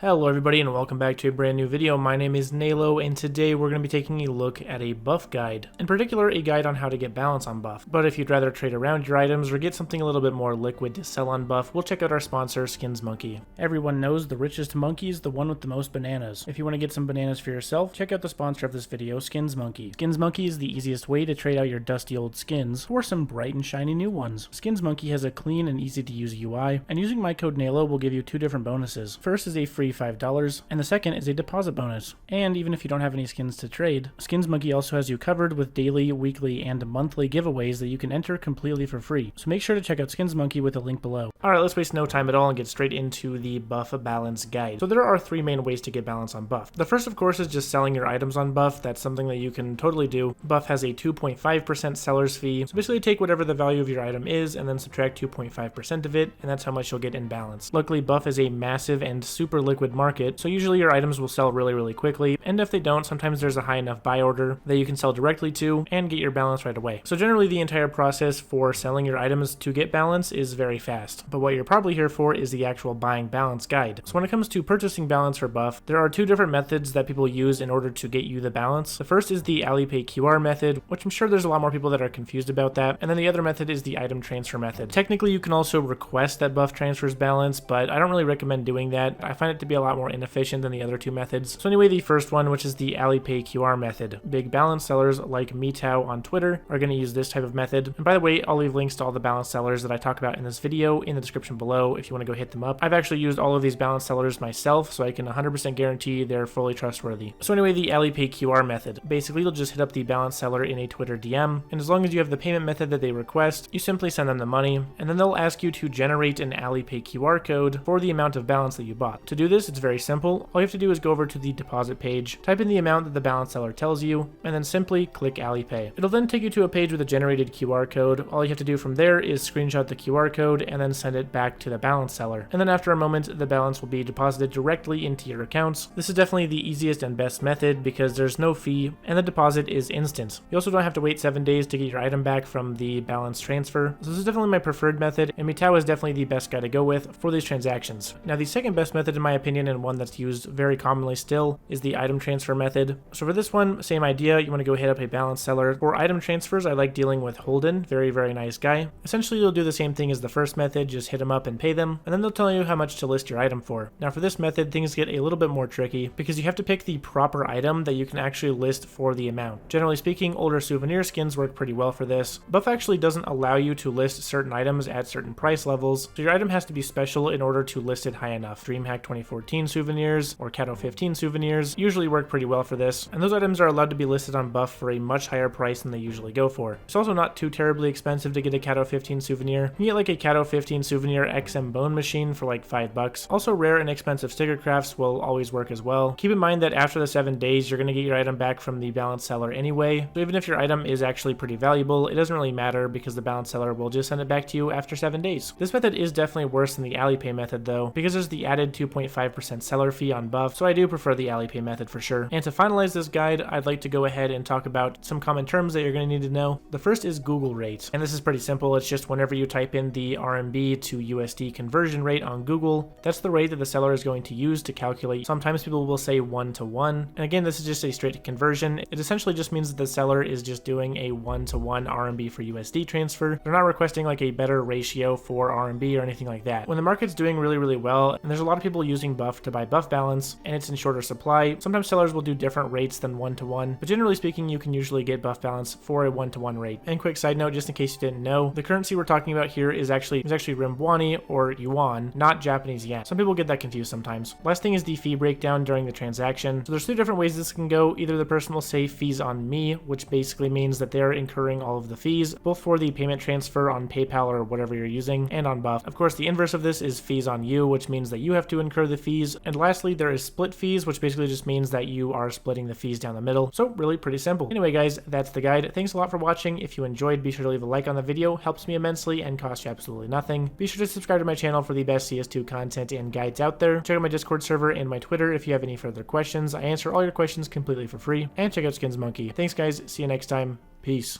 Hello everybody and welcome back to a brand new video. My name is Nalo and today we're going to be taking a look at a buff guide. In particular, a guide on how to get balance on buff. But if you'd rather trade around your items or get something a little bit more liquid to sell on buff, we'll check out our sponsor, Skins Monkey. Everyone knows the richest monkey is the one with the most bananas. If you want to get some bananas for yourself, check out the sponsor of this video, Skins Monkey. Skins Monkey is the easiest way to trade out your dusty old skins for some bright and shiny new ones. Skins Monkey has a clean and easy to use UI, and using my code Nalo will give you two different bonuses. First is a free $5, and the second is a deposit bonus. And even if you don't have any skins to trade, Skins Monkey also has you covered with daily, weekly, and monthly giveaways that you can enter completely for free. So make sure to check out Skins Monkey with the link below. Alright, let's waste no time at all and get straight into the buff balance guide. So there are three main ways to get balance on buff. The first, of course, is just selling your items on buff. That's something that you can totally do. Buff has a 2.5% seller's fee. So basically take whatever the value of your item is and then subtract 2.5% of it, and that's how much you'll get in balance. Luckily, buff is a massive and super liquid market, so usually your items will sell really quickly, and if they don't, sometimes there's a high enough buy order that you can sell directly to and get your balance right away. So generally the entire process for selling your items to get balance is very fast, but what you're probably here for is the actual buying balance guide. So when it comes to purchasing balance for buff, there are two different methods that people use in order to get you the balance. The first is the Alipay QR method, which I'm sure there's a lot more people that are confused about that, and then the other method is the item transfer method. Technically you can also request that buff transfers balance, but I don't really recommend doing that. I find it to be a lot more inefficient than the other two methods. So anyway, the first one, which is the Alipay QR method. Big balance sellers like MeTao on Twitter are going to use this type of method. And by the way, I'll leave links to all the balance sellers that I talk about in this video in the description below if you want to go hit them up. I've actually used all of these balance sellers myself, so I can 100% guarantee they're fully trustworthy. So anyway, the Alipay QR method. Basically, you'll just hit up the balance seller in a Twitter DM, and as long as you have the payment method that they request, you simply send them the money, and then they'll ask you to generate an Alipay QR code for the amount of balance that you bought. To do this, it's very simple. All you have to do is go over to the deposit page, type in the amount that the balance seller tells you, and then simply click Alipay. It'll then take you to a page with a generated QR code. All you have to do from there is screenshot the QR code and then send it back to the balance seller. And then after a moment, the balance will be deposited directly into your accounts. This is definitely the easiest and best method because there's no fee and the deposit is instant. You also don't have to wait 7 days to get your item back from the balance transfer. So this is definitely my preferred method, and MeTao is definitely the best guy to go with for these transactions. Now the second best method in my opinion, and one that's used very commonly still, is the item transfer method. So for this one, same idea. You want to go hit up a balance seller. For item transfers, I like dealing with Holden. Very nice guy. Essentially, you'll do the same thing as the first method, just hit him up and pay them, and then they'll tell you how much to list your item for. Now for this method, things get a little bit more tricky because you have to pick the proper item that you can actually list for the amount. Generally speaking, older souvenir skins work pretty well for this. Buff actually doesn't allow you to list certain items at certain price levels, so your item has to be special in order to list it high enough. DreamHack 2014 souvenirs or Cato 15 souvenirs usually work pretty well for this, and those items are allowed to be listed on buff for a much higher price than they usually go for. It's also not too terribly expensive to get a Cato 15 souvenir. You can get like a Cato 15 souvenir XM bone machine for like $5. Also, rare and expensive sticker crafts will always work as well. Keep in mind that after the 7 days, you're going to get your item back from the balance seller anyway, so even if your item is actually pretty valuable, it doesn't really matter because the balance seller will just send it back to you after 7 days. This method is definitely worse than the Alipay method though, because there's the added 2.5% seller fee on buff, so I do prefer the Alipay method for sure. And to finalize this guide, I'd like to go ahead and talk about some common terms that you're going to need to know. The first is Google rate, and this is pretty simple. It's just whenever you type in the RMB to USD conversion rate on Google, that's the rate that the seller is going to use to calculate. Sometimes people will say 1-to-1, and again, this is just a straight conversion. It essentially just means that the seller is just doing a 1-to-1 RMB for USD transfer. They're not requesting like a better ratio for RMB or anything like that. When the market's doing really well, and there's a lot of people using buff to buy buff balance, and it's in shorter supply, sometimes sellers will do different rates than 1-to-1, but generally speaking, you can usually get buff balance for a 1-to-1 rate. And quick side note, just in case you didn't know, the currency we're talking about here is actually Renminbi or yuan, not Japanese yen. Some people get that confused sometimes. Last thing is the fee breakdown during the transaction. So there's two different ways this can go. Either the person will say fees on me, which basically means that they're incurring all of the fees, both for the payment transfer on PayPal or whatever you're using, and on buff. Of course, the inverse of this is fees on you, which means that you have to incur the fees. And lastly, there is split fees, which basically just means that you are splitting the fees down the middle. So really pretty simple. Anyway guys, that's the guide. Thanks a lot for watching. If you enjoyed, be sure to leave a like on the video. Helps me immensely and costs you absolutely nothing. Be sure to subscribe to my channel for the best CS2 content and guides out there. Check out my Discord server and my Twitter if you have any further questions. I answer all your questions completely for free. And check out Skins Monkey. Thanks guys, see you next time. Peace.